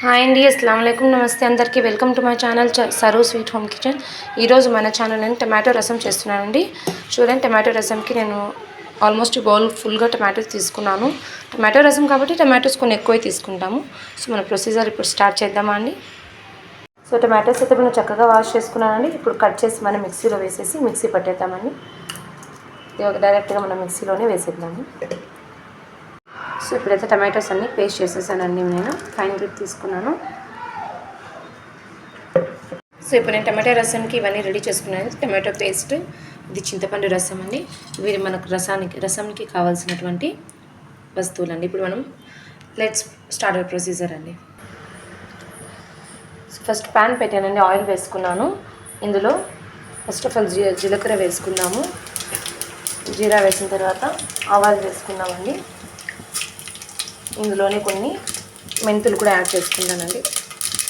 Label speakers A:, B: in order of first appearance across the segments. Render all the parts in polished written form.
A: Hi అండి, అస్సలం వాలేకుమ్, నమస్తే అందరికీ. Welcome to my channel Saru sweet home kitchen. ఈరోజు మన ఛానల్ నేను టమాటో రసం చేస్తున్నానండి. చూడండి, టమాటో రసంకి నేను ఆల్మోస్ట్ బౌల్ ఫుల్గా టమాటోస్ తీసుకున్నాను. టమాటో రసం కాబట్టి టమాటోస్ కొన్ని ఎక్కువ తీసుకుంటాము. సో మన ప్రొసీజర్ ఇప్పుడు స్టార్ట్ చేద్దామా అండి. సో టమాటోస్ అయితే నేను చక్కగా వాష్ చేసుకున్నానండి. ఇప్పుడు కట్ చేసి మనం మిక్సీలో వేసేసి మిక్సీ పట్టేద్దామండి. డైరెక్ట్గా మనం మిక్సీలోనే వేసేద్దాము. సో ఇప్పుడైతే టమాటోస్ అన్నీ పేస్ట్ చేసేసానండి. నేను ఫైన్ గ్రిప్ తీసుకున్నాను. సో ఇప్పుడు నేను టమాటో రసంకి ఇవన్నీ రెడీ చేసుకున్నాను. టమాటో పేస్ట్, ఇది చింతపండు రసం అండి. ఇవి మనకు రసంకి కావాల్సినటువంటి వస్తువులు అండి. ఇప్పుడు మనం లెట్స్ స్టార్ట్ అవర్ ప్రొసీజర్ అండి. సో ఫస్ట్ ప్యాన్ పెట్టానండి, ఆయిల్ వేసుకున్నాను. ఇందులో ఫస్ట్ ఆఫ్ ఆల్ జీలకర్ర వేసుకున్నాము. జీరా వేసిన తర్వాత ఆవాలు వేసుకున్నామండి. ఇందులోనే కొన్ని మెంతులు కూడా యాడ్ చేసుకుంటానండి.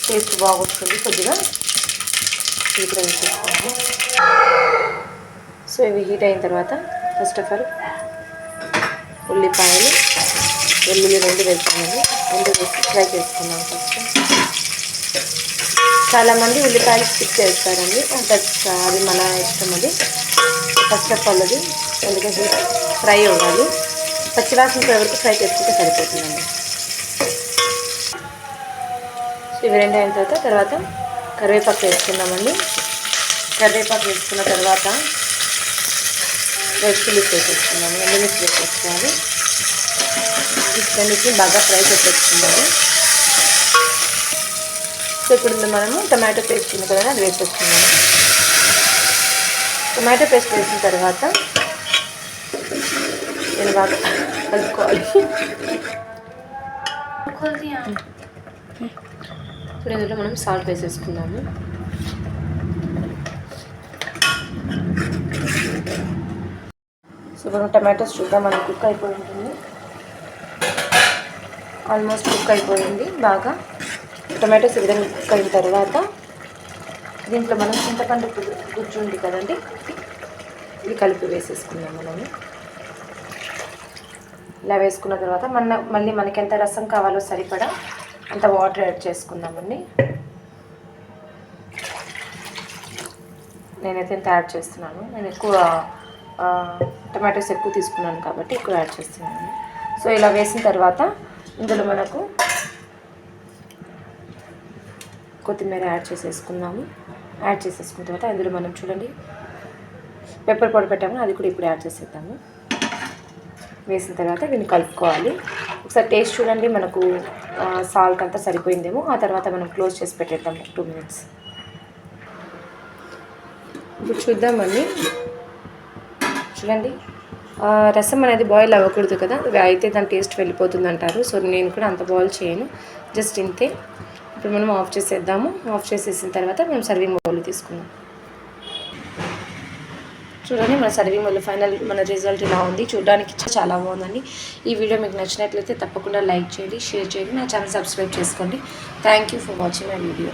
A: టేస్ట్ బాగొస్తుంది. కొద్దిగా ఇవి కూడా వేసేసుకోండి. సో ఇవి హీట్ అయిన తర్వాత ఫస్ట్ ఆఫ్ ఆల్ ఉల్లిపాయలు, వెల్లుల్లి రెండు వేసుకున్నాను. రెండు వేసి ఫ్రై చేసుకున్నాను. ఫస్ట్ చాలామంది ఉల్లిపాయలు స్కిప్ చేస్తారండి, అది మన ఇష్టం. అది ఫస్ట్ ఆఫ్ ఆల్ అది ఎందుకంటే ఫ్రై అవ్వాలి. పచ్చివాసన వరకు ఫ్రై చేసుకుంటే సరిపోతుందండి. ఇవి రెండు అయిన తర్వాత కరివేపాకు వేసుకున్నామండి. కరివేపాకు వేసుకున్న తర్వాత రెడ్ చిల్లీస్ వేసేసుకున్నాము. ఎండుమిర్చి వేసేసుకోవాలి. వీటిని బాగా ఫ్రై చేసేసుకున్నాము. సో ఇప్పుడు మనము టమాటో పేస్ట్ ఉంది కదా, అది వేసేసుకున్నాము. టమాటో పేస్ట్ వేసిన తర్వాత నేను బాగా కలుపుకోవాలి. ఇప్పుడు ఇందులో మనం సాల్ట్ వేసేసుకున్నాము. సో ఇప్పుడు టమాటోస్ చూద్దాం, మనకి కుక్ అయిపోయి ఉంటుంది. ఆల్మోస్ట్ కుక్ అయిపోయింది బాగా. టమాటోస్ ఈ విధంగా కుక్ అయిన తర్వాత దీంట్లో మనం చింతపండు గుజ్జు ఉంది కదండి, ఇది కలిపి వేసేసుకున్నాం. మనము ఇలా వేసుకున్న తర్వాత మళ్ళీ మనకి ఎంత రసం కావాలో సరిపడా అంత వాటర్ యాడ్ చేసుకుందామండి. నేనైతే ఎంత యాడ్ చేస్తున్నాను, నేను ఎక్కువ టమాటోస్ ఎక్కువ తీసుకున్నాను కాబట్టి ఎక్కువ యాడ్ చేస్తున్నాను. సో ఇలా వేసిన తర్వాత ఇందులో మనకు కొత్తిమీర యాడ్ చేసేసుకున్నాము. యాడ్ చేసేసుకున్న తర్వాత ఇందులో మనం చూడండి పెప్పర్ పొడి పెట్టాము, అది కూడా ఇప్పుడు యాడ్ చేసేద్దాము. వేసిన తర్వాత దీన్ని కలుపుకోవాలి. ఒకసారి టేస్ట్ చూడండి, మనకు సాల్ట్ అంతా సరిపోయిందేమో. ఆ తర్వాత మనం క్లోజ్ చేసి పెట్టేద్దాం 2 minutes. ఇప్పుడు చూద్దామండి. చూడండి, రసం అనేది బాయిల్ అవ్వకూడదు కదా, అయితే దాని టేస్ట్ వెళ్ళిపోతుంది అంటారు. సో నేను కూడా అంత బాయిల్ చేయను, జస్ట్ ఇంతే. ఇప్పుడు మనం ఆఫ్ చేసేద్దాము. ఆఫ్ చేసేసిన తర్వాత మనం సర్వింగ్ బౌల్ తీసుకుందాం. చూడండి, మన సర్వింగ్ వల్ల ఫైనల్ మన రిజల్ట్ ఇలా ఉంది. చూడడానికి చాలా బాగుందండి. ఈ వీడియో మీకు నచ్చినట్లయితే తప్పకుండా లైక్ చేయండి, షేర్ చేయండి, నా ఛానల్ సబ్స్క్రైబ్ చేసుకోండి. Thank you for watching my video.